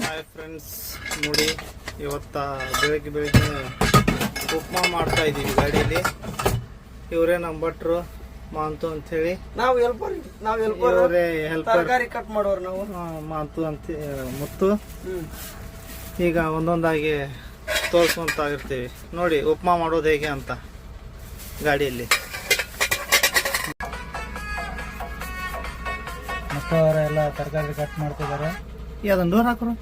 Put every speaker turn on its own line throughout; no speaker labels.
Hi friends, ನೋಡಿ ಇವತ್ತ ಬೆಳಗ್ಗೆ ಉಪ್ಮಾ ಮಾಡ್ತಾ ಇದ್ದೀವಿ ಗಾಡಿಯಲ್ಲಿ. ಇವರೇ ನಮ್ಮ ಭಟ್ರು ಮಾಂತು ಅಂಥೇಳಿ.
ನಾವು
ಇವರೇ ಹೆಲ್ಪರ್,
ತರಕಾರಿ ಕಟ್ ಮಾಡೋರು ನಾವು.
ಮಾಂತು ಅಂತ ಮುತ್ತು. ಈಗ ಒಂದೊಂದಾಗಿ ತೋರಿಸ್ಕೊಂತ ಇರ್ತೀವಿ. ನೋಡಿ ಉಪ್ಮಾ ಮಾಡೋದು ಹೇಗೆ ಅಂತ ಗಾಡಿಯಲ್ಲಿ.
ಮತ್ತು ಅವರೆಲ್ಲ ತರಕಾರಿ ಕಟ್ ಮಾಡ್ತಿದ್ದಾರೆ.
ಅದನ್ನು ಡೋರ್ ಹಾಕೋರು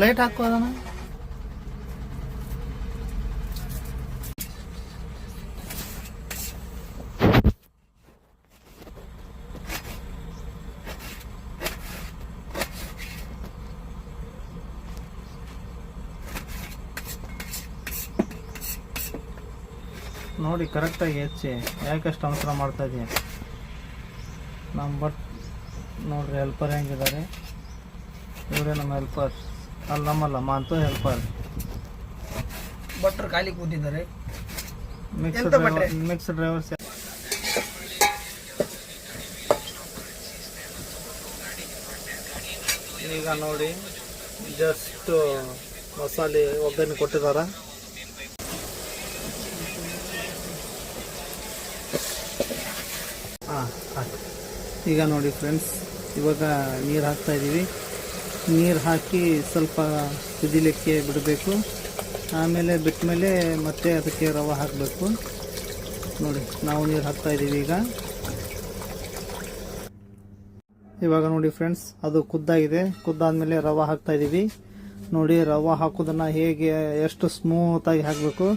ಲೈಟ್ ಹಾಕೋ ಅದನ್ನ. ನೋಡಿ ಕರೆಕ್ಟಾಗಿ ಹೆಚ್ಚಿ, ಯಾಕಷ್ಟು ಅವಸರ ಮಾಡ್ತಾ ಇದೀಯ. ನಮ್ಮ ಬಟ್ ನೋಡ್ರಿ ಹೆಲ್ಪರ್ ಹೆಂಗಿದ್ದಾರೆ. ಇವರೇ ನಮ್ಮ ಹೆಲ್ಪರ್. ಅಲ್ಲಿ ನಮ್ಮಲ್ಲ ಮಾಂತು ಹೆಲ್ಪರ್.
ಭಟ್ರು ಖಾಲಿ ಕೂತಿದ್ದಾರೆ.
Mix drivers. ಈಗ ನೋಡಿ ಜಸ್ಟ್ ಮಸಾಲೆ ಒಗ್ಗರಣೆ ಕೊಟ್ಟಿದ್ದಾರೆ. ಈಗ ನೋಡಿ ಫ್ರೆಂಡ್ಸ್, ಇವಾಗ ನೀರು ಹಾಕ್ತಾ ಇದ್ದೀವಿ. ನೀರು ಹಾಕಿ ಸ್ವಲ್ಪ ಕುದಿಲಿಕ್ಕೆ ಬಿಡಬೇಕು. ಆಮೇಲೆ ಬಿಟ್ಟ ಮೇಲೆ ಮತ್ತೆ ಅದಕ್ಕೆ ರವೆ ಹಾಕಬೇಕು. ನೋಡಿ ನಾವು ನೀರು ಹಾಕ್ತಾ ಇದ್ದೀವಿ. ಇವಾಗ ನೋಡಿ ಫ್ರೆಂಡ್ಸ್, ಅದು ಕುದ್ದಾಗಿದೆ. ಕುದ್ದಾದ್ಮೇಲೆ ರವೆ ಹಾಕ್ತಾ ಇದ್ದೀವಿ. ನೋಡಿ ರವೆ ಹಾಕೋದನ್ನು ಹೇಗೆ ಎಷ್ಟು ಸ್ಮೂತಾಗಿ ಹಾಕಬೇಕು,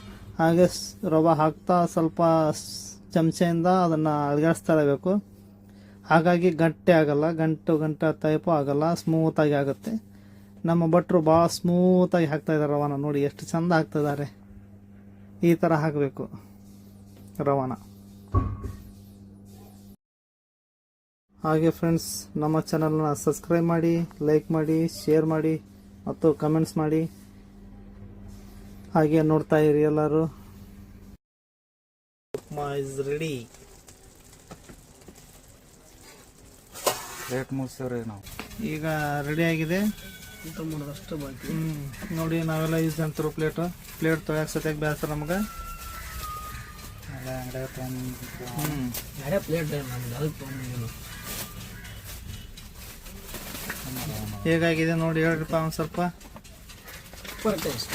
ಹಾಗೆ ರವೆ ಹಾಕ್ತಾ ಸ್ವಲ್ಪ ಚಮಚೆಯಿಂದ ಅದನ್ನು ಅಲುಗಾಡಿಸ್ತಾ ಇರಬೇಕು. ಹಾಗಾಗಿ ಗಟ್ಟಿ ಆಗಲ್ಲ, ಗಂಟು ಟೈಪು ಆಗಲ್ಲ, ಸ್ಮೂತಾಗಿ ಆಗುತ್ತೆ. ನಮ್ಮ ಭಟ್ರು ಭಾಳ ಸ್ಮೂತಾಗಿ ಹಾಕ್ತಾ ಇದ್ದಾರೆ ರವಾನ. ನೋಡಿ ಎಷ್ಟು ಚಂದ ಹಾಕ್ತಾ ಇದ್ದಾರೆ. ಈ ಥರ ಹಾಕಬೇಕು ರವಾನ. ಹಾಗೆ ಫ್ರೆಂಡ್ಸ್, ನಮ್ಮ ಚಾನಲ್ನ ಸಬ್ಸ್ಕ್ರೈಬ್ ಮಾಡಿ, ಲೈಕ್ ಮಾಡಿ, ಶೇರ್ ಮಾಡಿ ಮತ್ತು ಕಮೆಂಟ್ಸ್ ಮಾಡಿ. ಹಾಗೆ ನೋಡ್ತಾ ಇರಿ ಎಲ್ಲರೂ. Upma is ready.
ರೇಟ್ ಮುಗಿಸ್ತೇವ್ರಿ ನಾವು.
ಈಗ ರೆಡಿ ಆಗಿದೆ.
ಊಟ ಮಾಡೋದಷ್ಟು ಬಾಕಿ.
ನೋಡಿ ನಾವೆಲ್ಲ ಯೂಸ್ ಅಂತಿರೋ ಪ್ಲೇಟ್ ತೊಗೊಳಕ್ಕೆ ಸತ್ಯಾಗ ಬೇಸರ ನಮ್ಗೆ. ಹೇಗಾಗಿದೆ ನೋಡಿ ಹೇಳ್ರಿಪ್ಪ ಒಂದು ಸ್ವಲ್ಪ.
Super taste.